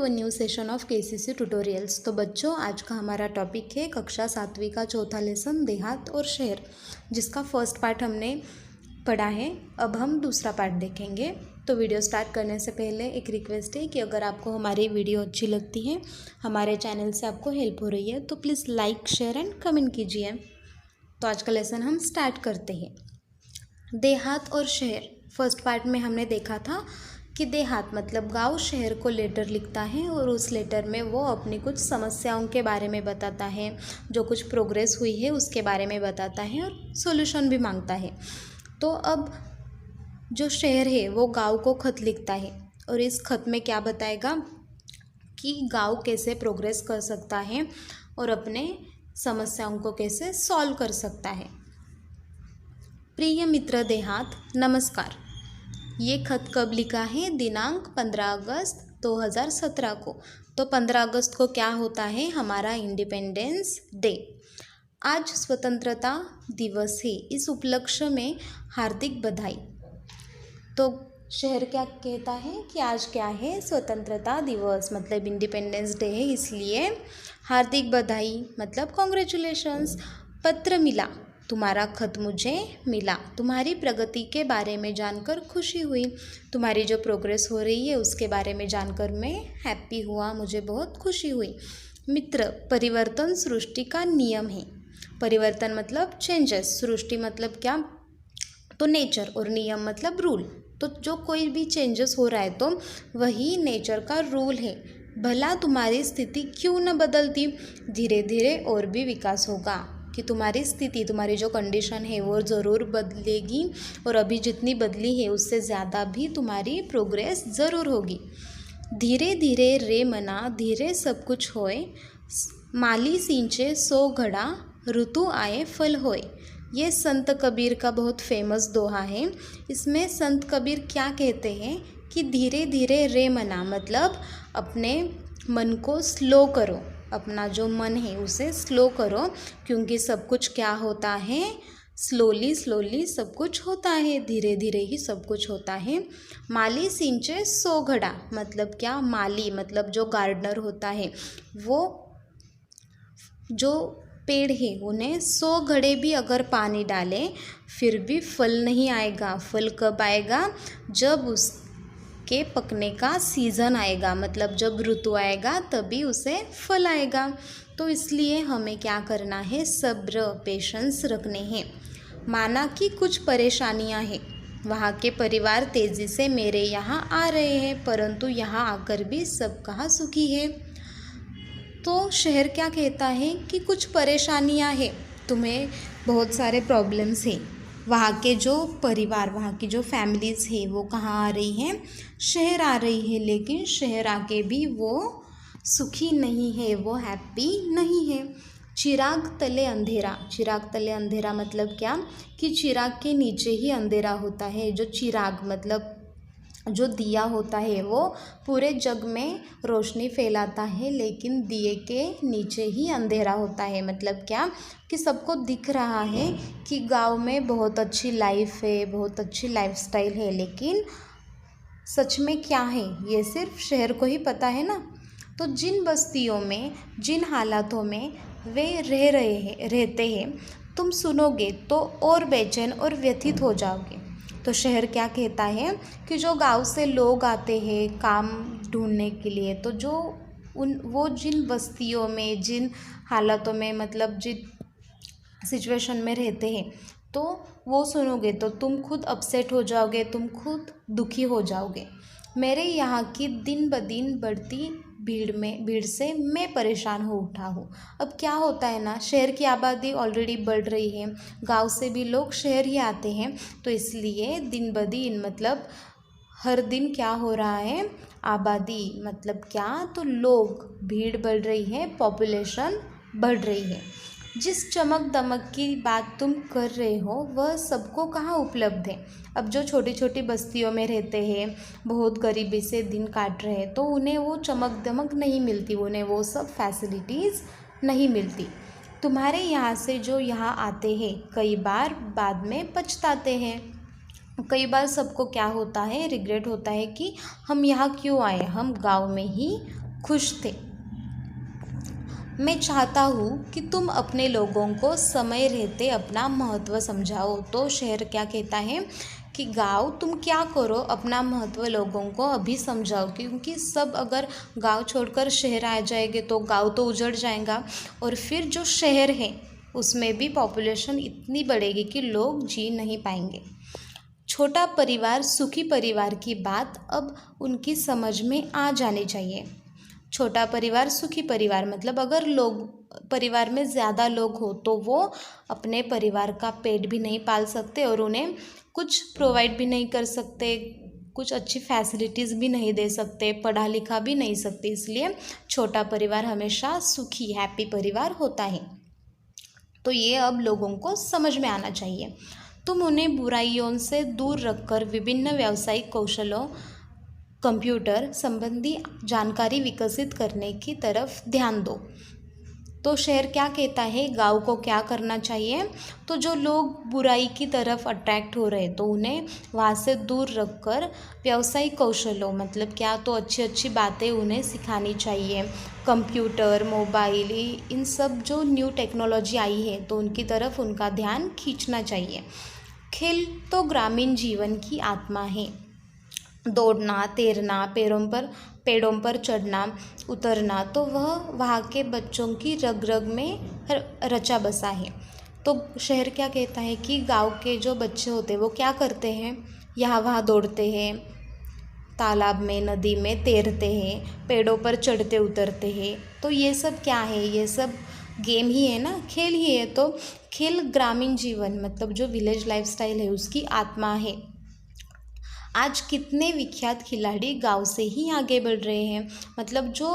To a new session of KCC tutorials. तो बच्चों, आज का हमारा टॉपिक है कक्षा 7वीं का चौथा लेसन देहात और शहर, जिसका फर्स्ट पार्ट हमने पढ़ा है। अब हम दूसरा पार्ट देखेंगे। तो वीडियो स्टार्ट करने से पहले एक रिक्वेस्ट है कि अगर आपको हमारी वीडियो अच्छी लगती है, हमारे चैनल से आपको हेल्प हो रही है, तो please like, share and comment कीजिए। तो आज का लेसन हम स्टार्ट करते हैं। देहात और शहर। फर्स्ट पार्ट में हमने देखा था कि देहात मतलब गांव शहर को लेटर लिखता है और उस लेटर में वो अपनी कुछ समस्याओं के बारे में बताता है, जो कुछ प्रोग्रेस हुई है उसके बारे में बताता है और सॉल्यूशन भी मांगता है। तो अब जो शहर है वो गांव को खत लिखता है और इस खत में क्या बताएगा कि गांव कैसे प्रोग्रेस कर सकता है और अपने समस्याओं को कैसे सॉल्व कर सकता है। प्रिय मित्र देहात, नमस्कार। ये खत कब लिखा है? दिनांक 15 अगस्त 2017 को। तो 15 अगस्त को क्या होता है? हमारा इंडिपेंडेंस डे। आज स्वतंत्रता दिवस है। इस उपलक्ष्य में हार्दिक बधाई। तो शहर क्या कहता है कि आज क्या है? स्वतंत्रता दिवस मतलब इंडिपेंडेंस डे है, इसलिए हार्दिक बधाई मतलब कॉन्ग्रेचुलेशंस। पत्र मिला, तुम्हारा खत मुझे मिला। तुम्हारी प्रगति के बारे में जानकर खुशी हुई। तुम्हारी जो प्रोग्रेस हो रही है उसके बारे में जानकर मैं हैप्पी हुआ, मुझे बहुत खुशी हुई। मित्र, परिवर्तन सृष्टि का नियम है। परिवर्तन मतलब चेंजेस, सृष्टि मतलब क्या? तो नेचर, और नियम मतलब रूल। तो जो कोई भी चेंजेस हो रहा है तो वही नेचर का रूल है। भला तुम्हारी स्थिति क्यों न बदलती? धीरे धीरे और भी विकास होगा। कि तुम्हारी स्थिति, तुम्हारी जो कंडीशन है वो ज़रूर बदलेगी और अभी जितनी बदली है उससे ज़्यादा भी तुम्हारी प्रोग्रेस ज़रूर होगी। धीरे धीरे रे मना, धीरे सब कुछ होए। माली सींचे 100 घड़ा, ऋतु आए फल होए। ये संत कबीर का बहुत फेमस दोहा है। इसमें संत कबीर क्या कहते हैं कि धीरे धीरे रे मना मतलब अपने मन को स्लो करो, अपना जो मन है उसे स्लो करो, क्योंकि सब कुछ क्या होता है? स्लोली स्लोली सब कुछ होता है, धीरे धीरे ही सब कुछ होता है। माली सींचे 100 घड़ा मतलब क्या? माली मतलब जो गार्डनर होता है, वो जो पेड़ है उन्हें 100 घड़े भी अगर पानी डाले फिर भी फल नहीं आएगा। फल कब आएगा? जब उसके पकने का सीज़न आएगा, मतलब जब ऋतु आएगा तभी उसे फल आएगा। तो इसलिए हमें क्या करना है? सब्र, पेशेंस रखने हैं। माना कि कुछ परेशानियां हैं। वहाँ के परिवार तेज़ी से मेरे यहाँ आ रहे हैं, परंतु यहाँ आकर भी सब कहाँ सुखी है। तो शहर क्या कहता है कि कुछ परेशानियां हैं, तुम्हें बहुत सारे प्रॉब्लम्स हैं। वहाँ के जो परिवार, वहाँ की जो फैमिलीज़ है वो कहाँ आ रही हैं? शहर आ रही है, लेकिन शहर आके भी वो सुखी नहीं है, वो हैप्पी नहीं है। चिराग तले अंधेरा। चिराग तले अंधेरा मतलब क्या? कि चिराग के नीचे ही अंधेरा होता है। जो चिराग मतलब जो दिया होता है वो पूरे जग में रोशनी फैलाता है, लेकिन दिए के नीचे ही अंधेरा होता है। मतलब क्या? कि सबको दिख रहा है कि गांव में बहुत अच्छी लाइफ है, बहुत अच्छी लाइफस्टाइल है, लेकिन सच में क्या है ये सिर्फ शहर को ही पता है ना। तो जिन बस्तियों में, जिन हालातों में वे रहते हैं, तुम सुनोगे तो और बेचैन और व्यथित हो जाओगे। तो शहर क्या कहता है कि जो गांव से लोग आते हैं काम ढूंढने के लिए, तो जो वो जिन बस्तियों में, जिन हालातों में, मतलब जिन सिचुएशन में रहते हैं, तो वो सुनोगे तो तुम खुद अपसेट हो जाओगे, तुम खुद दुखी हो जाओगे। मेरे यहाँ की दिन ब दिन बढ़ती भीड़ से मैं परेशान हो उठा हूँ। अब क्या होता है ना, शहर की आबादी ऑलरेडी बढ़ रही है, गांव से भी लोग शहर ही आते हैं, तो इसलिए दिन ब दिन मतलब हर दिन क्या हो रहा है? आबादी मतलब क्या? तो लोग, भीड़ बढ़ रही है, पॉपुलेशन बढ़ रही है। जिस चमक दमक की बात तुम कर रहे हो वह सबको कहाँ उपलब्ध है? अब जो छोटी छोटी बस्तियों में रहते हैं, बहुत गरीबी से दिन काट रहे हैं, तो उन्हें वो चमक दमक नहीं मिलती, उन्हें वो सब फैसिलिटीज़ नहीं मिलती। तुम्हारे यहाँ से जो यहाँ आते हैं कई बार बाद में पछताते हैं। कई बार सबको क्या होता है? रिग्रेट होता है कि हम यहाँ क्यों आए, हम गांव में ही खुश थे। मैं चाहता हूँ कि तुम अपने लोगों को समय रहते अपना महत्व समझाओ। तो शहर क्या कहता है कि गाँव तुम क्या करो, अपना महत्व लोगों को अभी समझाओ, क्योंकि सब अगर गाँव छोड़कर शहर आ जाएंगे तो गाँव तो उजड़ जाएगा, और फिर जो शहर है उसमें भी पॉपुलेशन इतनी बढ़ेगी कि लोग जी नहीं पाएंगे। छोटा परिवार सुखी परिवार की बात अब उनकी समझ में आ जानी चाहिए। छोटा परिवार सुखी परिवार मतलब अगर लोग परिवार में ज़्यादा लोग हो तो वो अपने परिवार का पेट भी नहीं पाल सकते और उन्हें कुछ प्रोवाइड भी नहीं कर सकते, कुछ अच्छी फैसिलिटीज़ भी नहीं दे सकते, पढ़ा लिखा भी नहीं सकते। इसलिए छोटा परिवार हमेशा सुखी हैप्पी परिवार होता है। तो ये अब लोगों को समझ में आना चाहिए। तुम उन्हें बुराइयों से दूर रखकर विभिन्न व्यावसायिक कौशलों, कंप्यूटर संबंधी जानकारी विकसित करने की तरफ ध्यान दो। तो शहर क्या कहता है, गांव को क्या करना चाहिए? तो जो लोग बुराई की तरफ अट्रैक्ट हो रहे तो उन्हें वहाँ से दूर रखकर व्यावसायिक कौशलों मतलब क्या, तो अच्छी अच्छी बातें उन्हें सिखानी चाहिए। कंप्यूटर मोबाइल इन सब जो न्यू टेक्नोलॉजी आई है तो उनकी तरफ उनका ध्यान खींचना चाहिए। खेल तो ग्रामीण जीवन की आत्मा है। दौड़ना, तैरना, पेड़ों पर चढ़ना उतरना तो वह वहाँ के बच्चों की रग रग में रचा बसा है। तो शहर क्या कहता है कि गांव के जो बच्चे होते हैं वो क्या करते हैं, यहाँ वहाँ दौड़ते हैं, तालाब में नदी में तैरते हैं, पेड़ों पर चढ़ते उतरते हैं। तो ये सब क्या है, ये सब गेम ही है ना, खेल ही है। तो खेल ग्रामीण जीवन मतलब जो विलेज लाइफस्टाइल है उसकी आत्मा है। आज कितने विख्यात खिलाड़ी गांव से ही आगे बढ़ रहे हैं। मतलब जो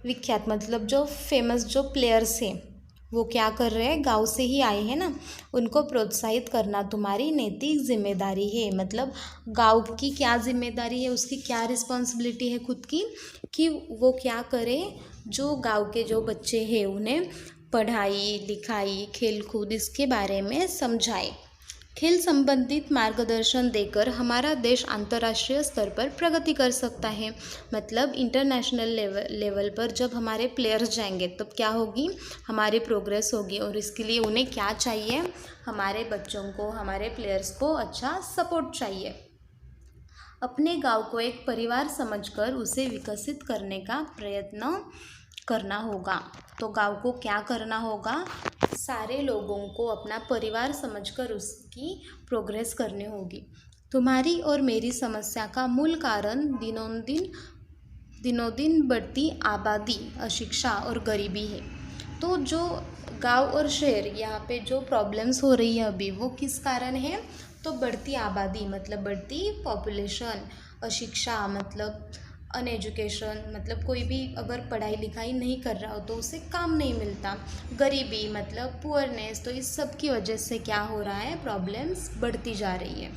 विख्यात मतलब जो फेमस जो प्लेयर्स हैं वो क्या कर रहे हैं, गांव से ही आए हैं ना। उनको प्रोत्साहित करना तुम्हारी नैतिक जिम्मेदारी है। मतलब गांव की क्या जिम्मेदारी है, उसकी क्या रिस्पॉन्सिबिलिटी है खुद की, कि वो क्या करे, जो गांव के जो बच्चे हैं उन्हें पढ़ाई लिखाई खेल कूद इसके बारे में समझाए। खेल संबंधित मार्गदर्शन देकर हमारा देश अंतर्राष्ट्रीय स्तर पर प्रगति कर सकता है। मतलब इंटरनेशनल लेवल पर जब हमारे प्लेयर्स जाएंगे तब क्या होगी, हमारी प्रोग्रेस होगी। और इसके लिए उन्हें क्या चाहिए, हमारे बच्चों को, हमारे प्लेयर्स को अच्छा सपोर्ट चाहिए। अपने गांव को एक परिवार समझकर उसे विकसित करने का प्रयत्न करना होगा। तो गांव को क्या करना होगा, सारे लोगों को अपना परिवार समझकर उसकी प्रोग्रेस करनी होगी। तुम्हारी और मेरी समस्या का मूल कारण दिनों दिन बढ़ती आबादी, अशिक्षा और गरीबी है। तो जो गांव और शहर यहाँ पे जो प्रॉब्लम्स हो रही है अभी वो किस कारण है, तो बढ़ती आबादी मतलब बढ़ती पॉपुलेशन, अशिक्षा मतलब अनएजुकेशन मतलब कोई भी अगर पढ़ाई लिखाई नहीं कर रहा हो तो उसे काम नहीं मिलता, गरीबी मतलब पुअरनेस। तो इस सब की वजह से क्या हो रहा है, प्रॉब्लम्स बढ़ती जा रही है।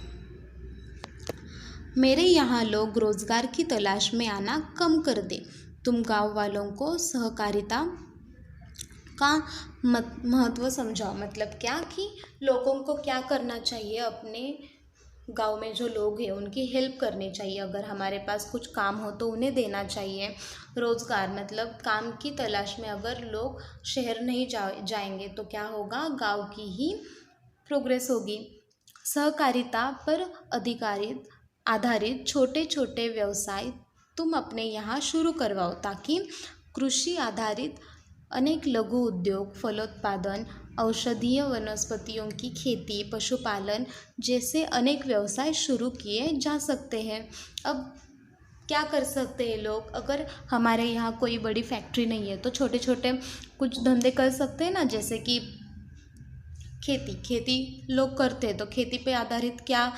मेरे यहाँ लोग रोज़गार की तलाश में आना कम कर दें। तुम गांव वालों को सहकारिता का महत्व समझाओ। मतलब क्या, कि लोगों को क्या करना चाहिए, अपने गांव में जो लोग हैं उनकी हेल्प करनी चाहिए। अगर हमारे पास कुछ काम हो तो उन्हें देना चाहिए। रोज़गार मतलब काम की तलाश में अगर लोग शहर नहीं जाएंगे तो क्या होगा, गांव की ही प्रोग्रेस होगी। सहकारिता पर आधारित छोटे छोटे व्यवसाय तुम अपने यहाँ शुरू करवाओ, ताकि कृषि आधारित अनेक लघु उद्योग, फलोत्पादन, औषधीय वनस्पतियों की खेती, पशुपालन जैसे अनेक व्यवसाय शुरू किए जा सकते हैं। अब क्या कर सकते हैं लोग, अगर हमारे यहाँ कोई बड़ी फैक्ट्री नहीं है तो छोटे छोटे कुछ धंधे कर सकते हैं ना, जैसे कि खेती लोग करते हैं तो खेती पे आधारित क्या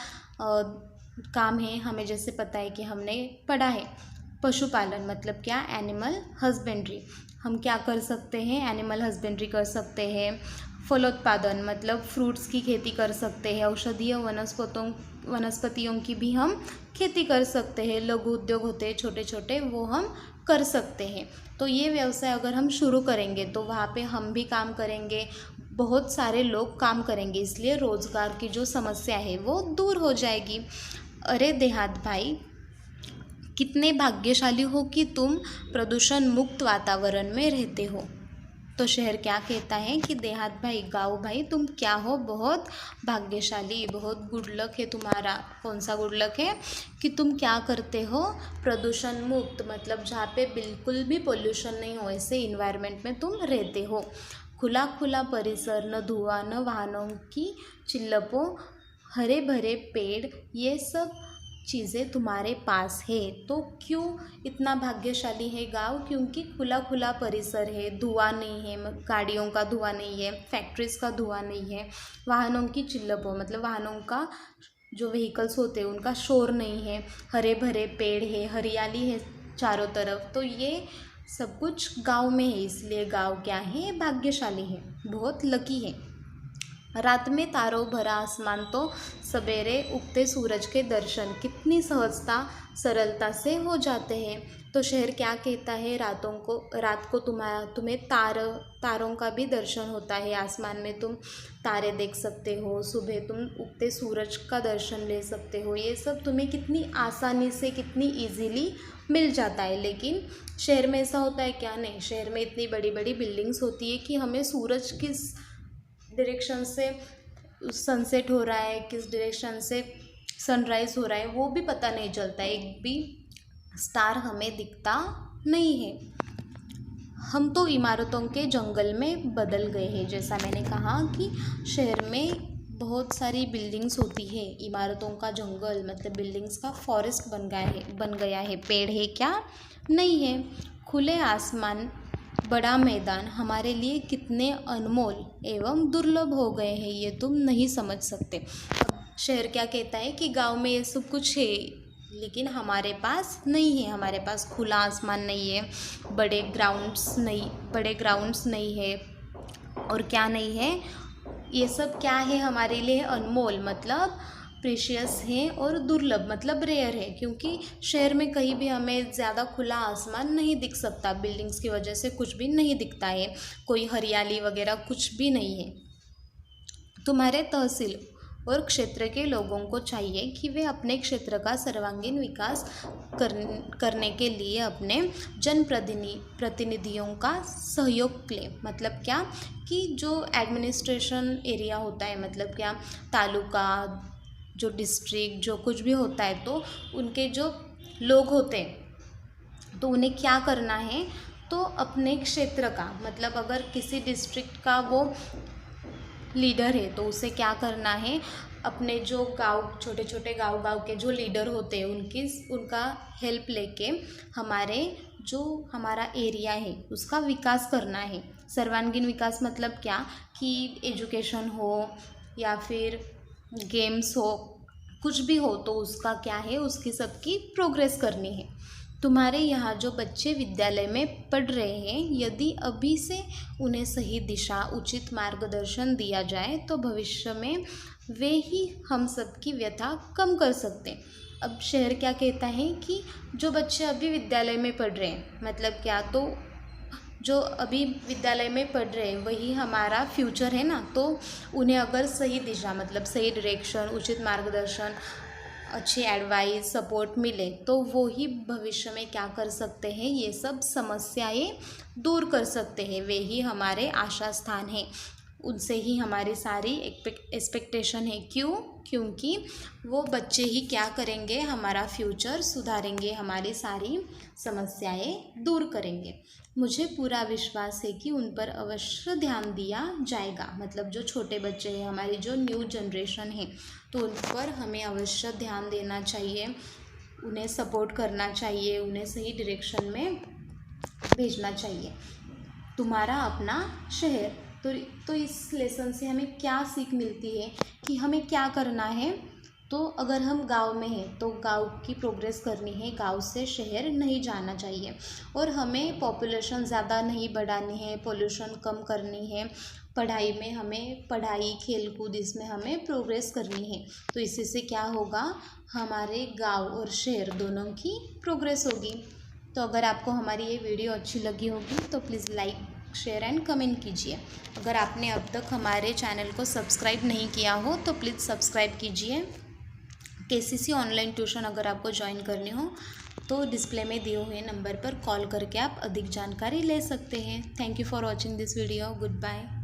काम है, हमें जैसे पता है कि हमने पढ़ा है। पशुपालन मतलब क्या, एनिमल हस्बेंड्री, हम क्या कर सकते हैं, एनिमल हस्बेंड्री कर सकते हैं। फलोत्पादन मतलब फ्रूट्स की खेती कर सकते हैं। औषधीय वनस्पतियों की भी हम खेती कर सकते हैं। लघु उद्योग होते हैं छोटे छोटे, वो हम कर सकते हैं। तो ये व्यवसाय अगर हम शुरू करेंगे तो वहाँ पे हम भी काम करेंगे, बहुत सारे लोग काम करेंगे, इसलिए रोज़गार की जो समस्या है वो दूर हो जाएगी। अरे देहात भाई, कितने भाग्यशाली हो कि तुम प्रदूषण मुक्त वातावरण में रहते हो। तो शहर क्या कहता है कि देहात भाई, गाँव भाई, तुम क्या हो, बहुत भाग्यशाली, बहुत गुड लक है तुम्हारा। कौन सा गुड लक है कि तुम क्या करते हो, प्रदूषण मुक्त, मतलब जहाँ पे बिल्कुल भी पोल्यूशन नहीं हो, ऐसे इन्वायरमेंट में तुम रहते हो। खुला खुला परिसर, न धुआं न वाहनों की चिल्लपों, हरे भरे पेड़, ये सब चीज़ें तुम्हारे पास है। तो क्यों इतना भाग्यशाली है गांव? क्योंकि खुला खुला परिसर है, धुआं नहीं है, गाड़ियों का धुआं नहीं है, फैक्ट्रीज़ का धुआं नहीं है, वाहनों की चिल्लपों मतलब वाहनों का जो व्हीकल्स होते हैं उनका शोर नहीं है, हरे भरे पेड़ है, हरियाली है चारों तरफ। तो ये सब कुछ गांव में है, इसलिए गांव क्या है, भाग्यशाली है, बहुत लकी है। रात में तारों भरा आसमान तो सवेरे उगते सूरज के दर्शन कितनी सहजता सरलता से हो जाते हैं। तो शहर क्या कहता है, रात को तुम्हें तारों का भी दर्शन होता है, आसमान में तुम तारे देख सकते हो, सुबह तुम उगते सूरज का दर्शन ले सकते हो। ये सब तुम्हें कितनी आसानी से, कितनी इजीली मिल जाता है। लेकिन शहर में ऐसा होता है क्या? नहीं, शहर में इतनी बड़ी बड़ी बिल्डिंग्स होती है कि हमें सूरज किस डायरेक्शन से सनसेट हो रहा है, किस डायरेक्शन से सनराइज़ हो रहा है, वो भी पता नहीं चलता, एक भी स्टार हमें दिखता नहीं है। हम तो इमारतों के जंगल में बदल गए हैं। जैसा मैंने कहा कि शहर में बहुत सारी बिल्डिंग्स होती है, इमारतों का जंगल मतलब बिल्डिंग्स का फॉरेस्ट बन गया है। पेड़ है क्या? नहीं है। खुले आसमान, बड़ा मैदान हमारे लिए कितने अनमोल एवं दुर्लभ हो गए हैं, ये तुम नहीं समझ सकते। अब शहर क्या कहता है कि गांव में ये सब कुछ है, लेकिन हमारे पास नहीं है। हमारे पास खुला आसमान नहीं है, बड़े ग्राउंड्स नहीं है, और क्या नहीं है, ये सब क्या है हमारे लिए? अनमोल मतलब प्रीशियस है, और दुर्लभ मतलब रेयर है। क्योंकि शहर में कहीं भी हमें ज़्यादा खुला आसमान नहीं दिख सकता, बिल्डिंग्स की वजह से कुछ भी नहीं दिखता है, कोई हरियाली वगैरह कुछ भी नहीं है। तुम्हारे तहसील और क्षेत्र के लोगों को चाहिए कि वे अपने क्षेत्र का सर्वांगीण विकास करने के लिए अपने जनप्रतिनिधियों का सहयोग लें। मतलब क्या कि जो एडमिनिस्ट्रेशन एरिया होता है, मतलब क्या तालुका, जो डिस्ट्रिक्ट, जो कुछ भी होता है, तो उनके जो लोग होते हैं तो उन्हें क्या करना है, तो अपने क्षेत्र का मतलब अगर किसी डिस्ट्रिक्ट का वो लीडर है तो उसे क्या करना है, अपने जो गांव, छोटे छोटे गांव के जो लीडर होते हैं उनका हेल्प लेके हमारा एरिया है उसका विकास करना है। सर्वांगीण विकास मतलब क्या कि एजुकेशन हो या फिर गेम्स हो, कुछ भी हो, तो उसका क्या है, उसकी सबकी प्रोग्रेस करनी है। तुम्हारे यहाँ जो बच्चे विद्यालय में पढ़ रहे हैं, यदि अभी से उन्हें सही दिशा, उचित मार्गदर्शन दिया जाए तो भविष्य में वे ही हम सबकी व्यथा कम कर सकते हैं। अब शहर क्या कहता है कि जो बच्चे अभी विद्यालय में पढ़ रहे हैं, मतलब क्या, तो जो अभी विद्यालय में पढ़ रहे हैं वही हमारा फ्यूचर है ना। तो उन्हें अगर सही दिशा मतलब सही डायरेक्शन, उचित मार्गदर्शन, अच्छी एडवाइस, सपोर्ट मिले तो वो ही भविष्य में क्या कर सकते हैं, ये सब समस्याएं दूर कर सकते हैं। वे ही हमारे आशा स्थान हैं, उनसे ही हमारी सारी एक्सपेक्टेशन है। क्यों? क्योंकि वो बच्चे ही क्या करेंगे, हमारा फ्यूचर सुधारेंगे, हमारी सारी समस्याएं दूर करेंगे। मुझे पूरा विश्वास है कि उन पर अवश्य ध्यान दिया जाएगा। मतलब जो छोटे बच्चे हैं, हमारी जो न्यू जनरेशन है, तो उन पर हमें अवश्य ध्यान देना चाहिए, उन्हें सपोर्ट करना चाहिए, उन्हें सही डायरेक्शन में भेजना चाहिए। तुम्हारा अपना शहर। तो इस लेसन से हमें क्या सीख मिलती है कि हमें क्या करना है। तो अगर हम गांव में हैं तो गांव की प्रोग्रेस करनी है, गांव से शहर नहीं जाना चाहिए, और हमें पॉपुलेशन ज़्यादा नहीं बढ़ानी है, पोल्यूशन कम करनी है, पढ़ाई में हमें खेलकूद इसमें हमें प्रोग्रेस करनी है। तो इसी से क्या होगा, हमारे गांव और शहर दोनों की प्रोग्रेस होगी। तो अगर आपको हमारी ये वीडियो अच्छी लगी होगी तो please like, share and comment कीजिए। अगर आपने अब तक हमारे चैनल को सब्सक्राइब नहीं किया हो तो प्लीज़ सब्सक्राइब कीजिए। KCC ऑनलाइन ट्यूशन अगर आपको ज्वाइन करनी हो तो डिस्प्ले में दिए हुए नंबर पर कॉल करके आप अधिक जानकारी ले सकते हैं। Thank you for watching this video. Good bye.